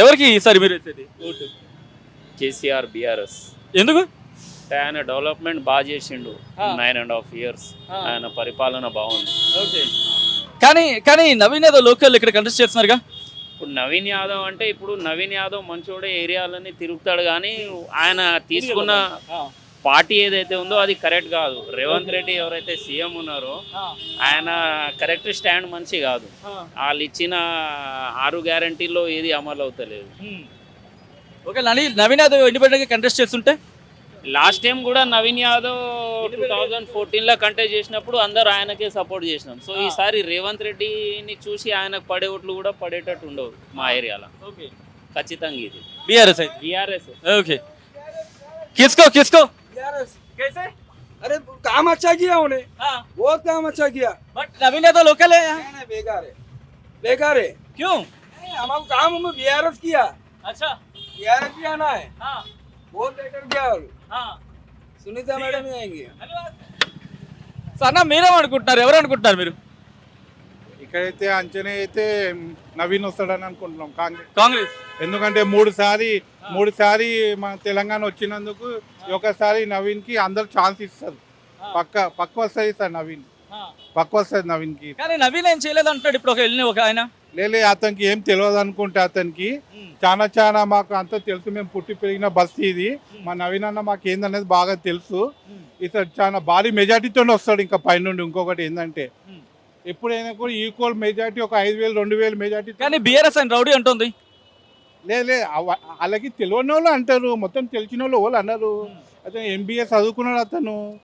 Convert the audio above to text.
ఎవరికి ఈసారి మీరు వేసేది ఓటు? కేసీఆర్ బీఆర్ఎస్ ఎందుకు? ఆయన డెవలప్మెంట్ బాగా చేసిండు. ఆ. 9.5 years ఆ. ఆయన పరిపాలన బాగుంది. ఓకే. కానీ నవీన్ యాదవ్ లోకల్ ఇక్కడ కంటెస్ట్ చేస్తున్నారుగా. ఇప్పుడు నవీన్ యాదవ్ అంటే ఇప్పుడు నవీన్ యాదవ్ మంచోడే, ఏరియాలన్నీ తిరుగుతాడు, కానీ ఆయన తీసుకున్న పార్టీ ఏదైతే ఉందో అది కరెక్ట్ కాదు. రేవంత్ రెడ్డి ఎవరైతే సీఎం ఉన్నారో ఆయన కరెక్ట్ స్టాండ్ మంచి కాదు. వాళ్ళు ఇచ్చిన 6 గ్యారంటీల్లో ఏది అమలు అవుతలేదు. ఓకే, నవీన్ యాదవ్ ఇండిపెండెంట్గా కంటెస్ట్ చేస్తుంటే లాస్ట్ టైం కూడా నవీన్ యాదవ్ 2014లో కంటెస్ట్ చేసినప్పుడు అందరూ ఆయనకే సపోర్ట్ చేసినాం. సో ఈసారి రేవంత్ రెడ్డిని చూసి ఆయనకు పడే ఓట్లు కూడా పడేటట్టు ఉండవు మా ఏరియాలో. ఓకే, ఖచ్చితంగా ఇది బీఆర్ఎస్ అయితే. బీఆర్ఎస్. ओके किसको कैसे? अरे काम अच्छा किया उन्हें, हाँ बहुत काम अच्छा किया। बट नवीन यादव लोकल है यहाँ. नहीं, बेकार है, बेकार है। क्यों? हमारा काम हमें बीआरएस किया, अच्छा. बीआरएस भी आना है, हाँ बहुत बेकार किया। हाँ. सुनीता मैडम ही आएंगे। సన్న మీరేమనుకుంటున్నారు, ఎవరు అనుకుంటున్నారు మీరు? ఇక్కడైతే అంచనా అయితే నవీన్ వస్తాడని అనుకుంటున్నాం, కాంగ్రెస్. ఎందుకంటే మూడు సారి మన తెలంగాణ వచ్చినందుకు ఒకసారి నవీన్ కి అందరు ఛాన్స్ ఇస్తారు. పక్క వస్తుంది సార్, పక్క వస్తుంది నవీన్ కి. కానీ నవీన్ ఏం చేయలేదు అంటాడు ఇప్పుడు ఒక ఆయన. లేలే, అతనికి ఏం తెలియదు అనుకుంటే అతనికి చాలా మాకు అంతా తెలుసు. మేము పుట్టి పెరిగిన బస్తీ ఇది. మా నవీన్ అన్న మాకు ఏందనేది బాగా తెలుసు. ఇతను చాలా భారీ మెజార్టీతో వస్తాడు. ఇంకా పైనుండి ఇంకొకటి ఏంటంటే ఎప్పుడైనా కూడా ఈక్వల్ మెజార్టీ, ఒక 5,000 2,000 మెజార్టీ. కానీ బీఆర్ఎస్ అని రౌడీ అంటుంది. లే వాళ్ళకి తెలియని వాళ్ళు అంటారు, మొత్తం తెలిసిన వాళ్ళు అన్నారు. అతను MBA చదువుకున్నాడు అతను.